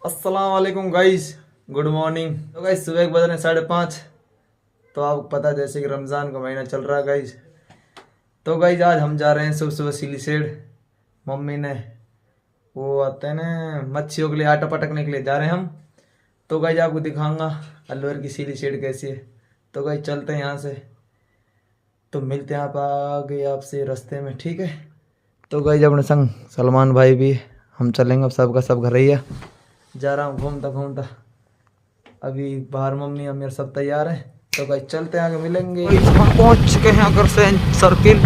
अस्सलाम वालेकुम guys. Good morning. तो गाइस सुबह के बज रहे 5:30। तो आपको पता है जैसे कि रमज़ान का महीना चल रहा है गाइस। तो गाइस आज हम जा रहे हैं सुबह सुबह सीली सेड। मम्मी ने वो आते हैं ना मच्छियों के लिए आटा पटकने के लिए जा रहे हैं हम। तो गाइस आपको दिखाऊंगा अलवर की सीली सेड कैसी है। तो गाइस चलते हैं यहाँ से। तो मिलते हैं आप आगे आपसे रास्ते में, ठीक है। तो गाइस अपने संग सलमान भाई भी, हम चलेंगे। अब सबका सब घर ही है। जा रहा हूँ घूमता घूमता। अभी बाहर मम्मी और मेरे सब तैयार हैं। तो भाई चलते हैं, आगे मिलेंगे। हम पहुंच चुके हैं अग्रसेन सर्किल,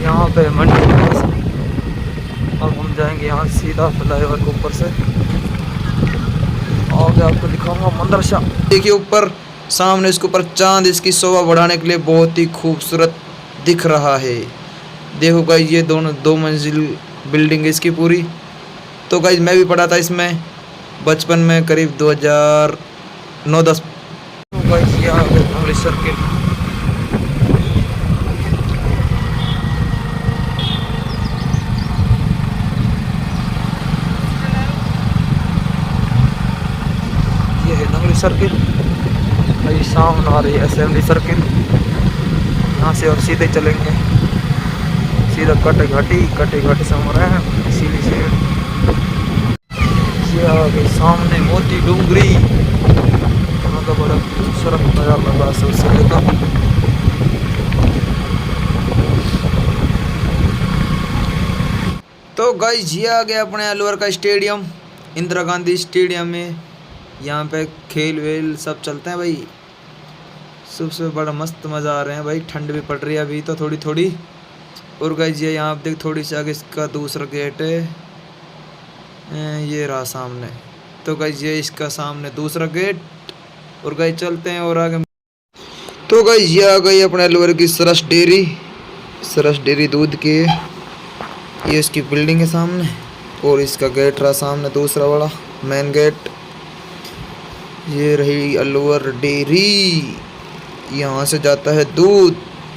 यहाँ पे मंडी के पास। अब हम जाएंगे यहाँ सीधा फ्लाईओवर के ऊपर से। आगे आपको दिखाऊंगा मदरसा। देखिए ऊपर सामने, इसके ऊपर चांद इसकी शोभा बढ़ाने के लिए बहुत ही खूबसूरत दिख रहा है। देखो गाइस ये दोनों 2 मंजिल बिल्डिंग है इसकी पूरी। तो गाइस मैं भी पढ़ा था इसमें बचपन में, करीब 2009-10। गाइस ये आ गए अमृत सर्किल। ये है नगरी सर्किल। भाई सामने आ रही है असेंबली सर्किल। यहाँ से और सीधे चलेंगे सीधा कटे घाटी से हम रहे हैं इसीलिए से। ये आ गई सामने मोती डूंगरी। यहाँ का बड़ा खूबसूरत नजारा लगा सबसे का। तो गाइस ये आ गया अपने अलवर का स्टेडियम, इंदिरा गांधी स्टेडियम में। यहाँ पे खेल वेल सब चलते हैं भाई। सुबह सुबह बड़ा मस्त मज़ा आ रहे हैं भाई। ठंड भी पड़ रही है अभी तो थोड़ी थोड़ी। और गाइस ये यहाँ पे देख थोड़ी सी आगे इसका दूसरा गेट है, ये रहा सामने। तो गाइस ये इसका सामने दूसरा गेट। और गाइस चलते हैं और आगे। तो गाइस ये आ गई अपने अलवर की सरस डेयरी। सरस डेयरी दूध की है। ये इसकी बिल्डिंग है सामने, और इसका गेट रहा सामने दूसरा बड़ा मेन गेट। ये रही अलवर डेयरी। यहाँ से जाता है दूध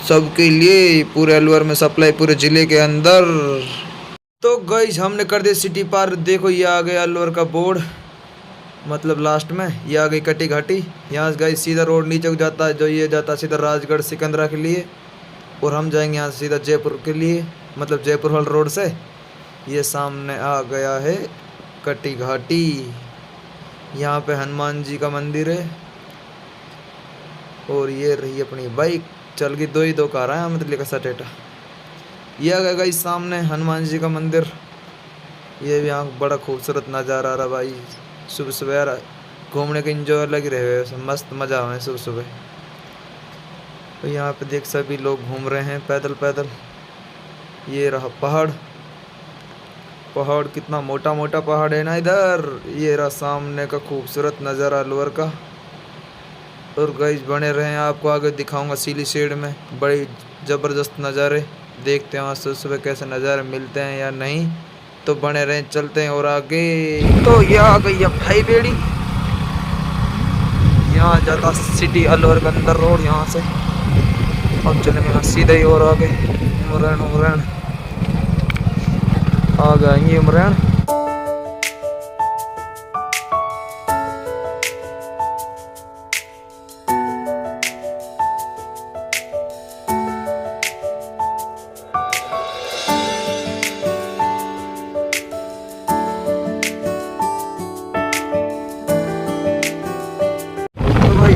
सबके लिए, पूरे अलवर में सप्लाई, पूरे ज़िले के अंदर। तो गाइस हमने कर दिया सिटी पार। देखो ये आ गया अलवर का बोर्ड, मतलब लास्ट में ये आ गई कटी घाटी। यहाँ से गाइस सीधा रोड नीचे को जाता है, जो ये जाता है सीधा राजगढ़ सिकंदरा के लिए। और हम जाएंगे यहाँ से सीधा जयपुर के लिए, मतलब जयपुर हॉल रोड से। ये सामने आ गया है कटी घाटी। यहाँ पे हनुमान जी का मंदिर है। और ये रही अपनी बाइक, चल गई 2 कार है मतलब का सटेटा। ये आ गया इस सामने हनुमान जी का मंदिर। ये भी यहाँ बड़ा खूबसूरत नज़ारा आ रहा भाई। सुबह सुबह यार घूमने का इंजॉय लग रहे हैं, मस्त मज़ा आ रहा है सुबह सुबह। तो यहाँ पे देख सभी लोग घूम रहे हैं पैदल पैदल। ये रहा पहाड़, पहाड़ कितना मोटा मोटा पहाड़ है ना इधर। ये रहा सामने का खूबसूरत नज़ारा अलवर का। और गाइस बने रहें, आपको आगे दिखाऊंगा सीली सेड में बड़ी ज़बरदस्त नज़ारे। देखते हैं वहाँ सुबह सुबह कैसे नज़ारे मिलते हैं या नहीं। तो बने रहें, चलते हैं और आगे। तो ये आ गई है भाई बेड़ी। यहाँ जाता सिटी अलवर के अंदर रोड यहाँ से। अब चलेंगे यहाँ सीधे ही और आगे उमरैन आ गए उमरैन।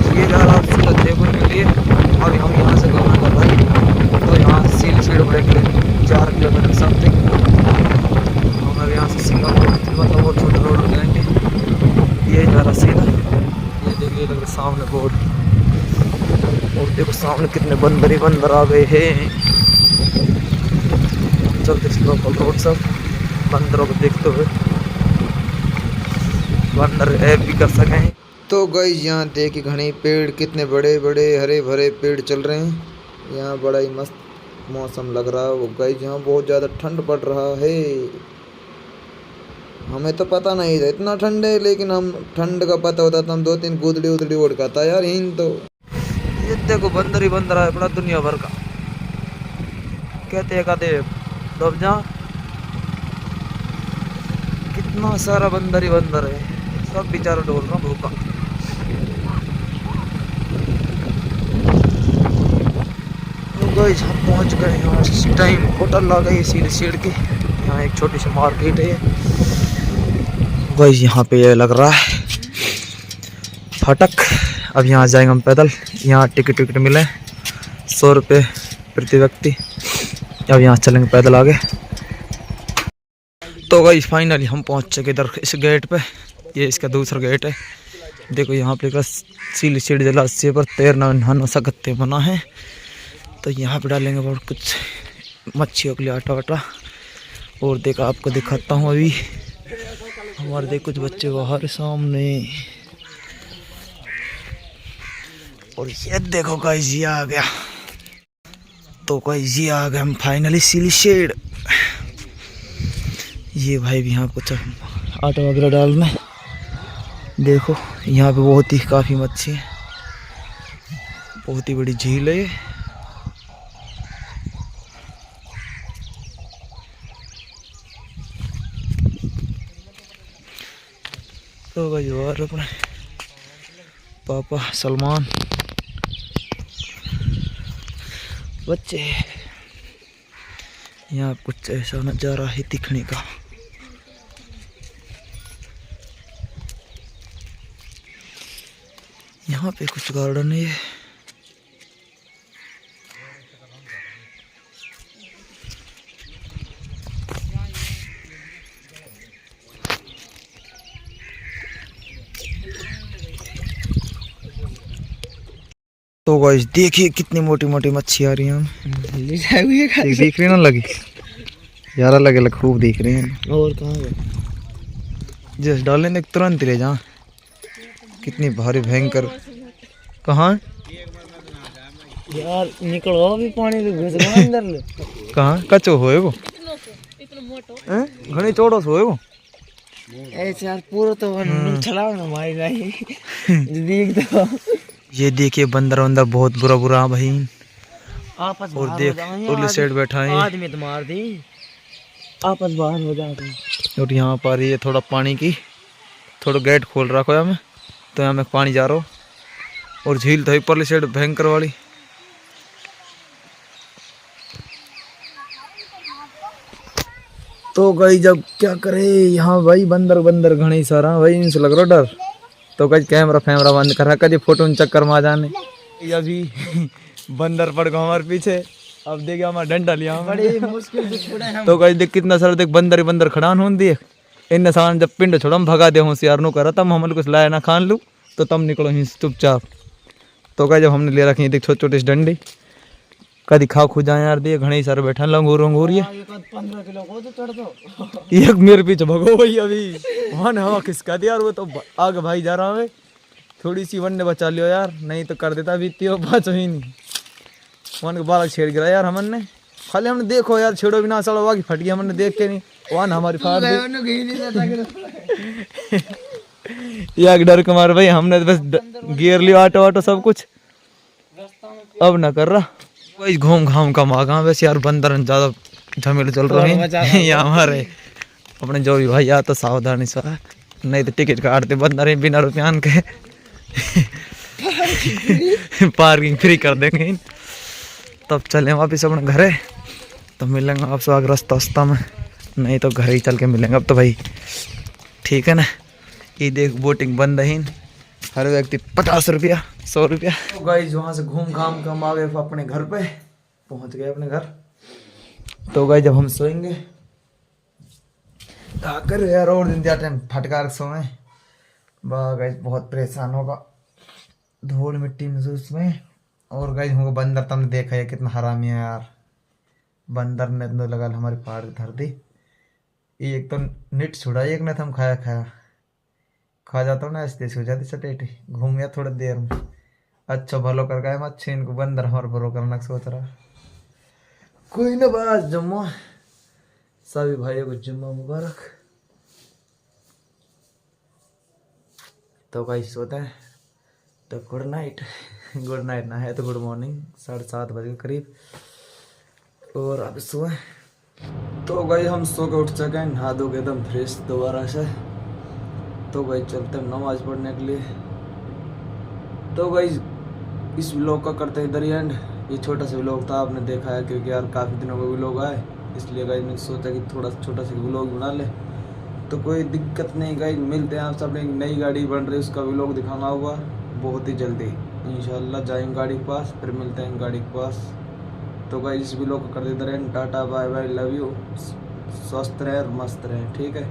ये जा रहा सीधा जयपुर के लिए। और हम यहाँ से घूमेंगे भाई। तो यहाँ से सील सीड ब्रेक ले 4 किलोमीटर समथिंग। हमारे यहाँ से सिंगापुर मतलब और छोटे रोड हो जाएंगे। ये जा रहा सीधा। ये देखिए लग रहा सामने बोर्ड। और देखो सामने कितने बंदर ही बंदर आ गए हैं। चलते लोकल रोड सब बंदरों को देखते हुए बंदर ऐप भी कर सकें। तो गाइस यहाँ देखिए घने पेड़, कितने बड़े बड़े हरे भरे पेड़ चल रहे हैं। यहाँ बड़ा ही मस्त मौसम लग रहा है। गाइस यहाँ बहुत ज़्यादा ठंड पड़ रहा है। हमें तो पता नहीं था इतना ठंड है, लेकिन हम ठंड का पता होता तो हम 2-3 गुदड़ी उदड़ी ओढ़ का था यार। इन तो ये देखो बंदर ही बंदर है अपना दुनिया भर का। कहते हैं दब जा। इतना सारा बंदर ही बंदर है, सब बेचारा डोल रहा भूखा। तो गाइस हम पहुंच गए यहाँ इस टाइम, होटल लगा है सीढ़ी सीढ़ के। यहाँ एक छोटी सी मार्केट है गाइस, यहाँ पे ये लग रहा है फाटक। अब यहाँ जाएंगे हम पैदल। यहाँ टिकट मिले 100 रुपये प्रति व्यक्ति। अब यहाँ चलेंगे पैदल आगे। तो गाइस फाइनली हम पहुँच चुके इधर इस गेट पे। ये इसका दूसरा गेट है। देखो यहाँ पे सीढ़ी सीढ़ी जला से पर तैरना नहाना सकते बना है। तो यहाँ पे डालेंगे और कुछ मच्छियों के लिए आटा वाटा। और देखा आपको दिखाता हूँ, अभी हमारे देख कुछ बच्चे बाहर सामने। और ये देखो गाइस ये आ गया। तो गाइस ये आ गया हम फाइनली सीली शेड। ये भाई भी यहाँ कुछ आटा वगैरह डालना। देखो यहाँ पे बहुत ही काफ़ी मच्छी है, बहुत ही बड़ी झील है। तो भाई और अपने पापा सलमान बच्चे, यहाँ कुछ ऐसा नज़ारा है दिखने का। यहाँ पे कुछ गार्डन है। तो गाइस देखिए कितनी मोटी मोटी मच्छी आ रही है। दिख रही ना लगी यार, अलग अलग खूब दिख रहे हैं। और कहाँ है जैसे डालने देख तुरंत ले जा। कितनी भारी भयंकर। कहाँ यार निकलो अभी पानी में घुस गया अंदर ले। कहाँ कचो होए वो घने चौड़ो से होए वो ऐसे यार पूरा तो छलाओ ना भाई भाई। देख तो ये देखिए बंदर वंदर बहुत बुरा बुरा भाई। आपस और देख उरली साइड बैठा है आदमी तो मार दी। आपस बाहर हो जाते। और यहाँ पर ये थोड़ा पानी की थोड़ा गेट खोल रखा है हमें, तो यहाँ में पानी जा रहा हो। और झील तो परली साइड भयंकर वाली। तो गई जब क्या करे यहाँ भाई बंदर बंदर घने सारा भाई, इनसे लग रहा डर। तो कहीं कैमरा फैमरा बंद कर रहा, कभी फोटो चक्कर में आ जाने। अभी बंदर पड़ गया हमारे पीछे। अब देखिए हमारा डंडा लिया बड़ी मुश्किल से छुड़े हम। तो कहीं देख कितना सारा देख बंदर ही बंदर खड़ान हों दिए। इन सामान जब पिंड छोड़ा हम भगा दे होशियार नु करा, तब हमने कुछ लाया ना खान लूँ तो तब निकलो ही चुपचाप। तो कहीं जब हमने ले रखी देख छोटी छोटी डंडी, कभी खा खू जाए यार। दिए घने सारे बैठा लंगूर वंगूर ये 15 किलो को तो चढ़ दो। एक मेरे पीछे भगो भाई अभी वहाँ हवा खिसका दिया। और वो तो आगे भाई जा रहा है। थोड़ी सी वन ने बचा लियो यार, नहीं तो कर देता बीती बात ही नहीं। वन के बालक छेड़ गिरा यार हमने। खाली हमने देखो यार छेड़ो बिना सड़ा हुआ कि फट गया, हमने देख के नहीं वन हमारी फाड़ दी। यार डर के मार भाई हमने बस गियर लिया ऑटो वाटो सब कुछ, अब ना कर रहा वही घूम घाम का मांगा। वैसे यार बंदर ज्यादा झमेले चल रहे हैं यहाँ हमारे अपने जो भी भाई या तो सावधानी से, नहीं तो टिकट काटते बंदर बिना रुपयान के। पार्किंग फ्री कर देंगे। तब चले वापिस अपने घरे। तो मिलेंगे आपसे आगे रास्ता में, नहीं तो घर ही चल के मिलेंगे। अब तो भाई ठीक है ना। ये देख बोटिंग बंद है, हर व्यक्ति 50 रुपया 100 रुपया। तो गाइस वहाँ से घूम घाम कर हम आ गए अपने घर पे, पहुँच गए अपने घर। तो गाइस जब हम सोएंगे कर यार और दिन टाइम फटकार सोए गाइस, बहुत परेशान होगा धूल मिट्टी महसूस में। और गाइस हमको बंदर तुमने देखा है कितना हरामी है यार। बंदर ने तो लगा हमारी पहाड़ धर दी। एक तो निट छुड़ा, एक ने तो हम खाया खा जाता हूँ ना, ऐसे हो जाती चटेटी। घूम गया थोड़ी देर में। अच्छा भलो कर गए अच्छे इनको, बंदर हमारे भलो करना सोच रहा। कोई ना बस जुम्मा, सभी भाइयों को जुम्मा मुबारक। तो गाइस सोते हैं तो गुड नाइट। गुड नाइट ना है तो गुड मॉर्निंग, 7:30 बजे के करीब। और अब सोए। तो भाई हम सो के उठ सके, नहा धो के एकदम फ्रेश दोबारा से। तो भाई चलते हैं नमाज पढ़ने के लिए। तो भाई इस व्लॉग का करते हैं इधर ही एंड। ये छोटा सा व्लॉग था, आपने देखा है, क्योंकि यार काफ़ी दिनों में व्लॉग आए, इसलिए गाइस मैंने सोचा कि थोड़ा छोटा सा व्लॉग बना ले। तो कोई दिक्कत नहीं गाइस, मिलते हैं आप सब। एक नई गाड़ी बन रही है, उसका व्लॉग दिखाना होगा बहुत ही जल्दी इंशाल्लाह। जाएंगे गाड़ी के पास, फिर मिलते हैं गाड़ी के पास। तो गाइस इस व्लॉग को कर देते रहें। Tata bye bye, love you, स्वस्थ रहे और मस्त रहे, ठीक है।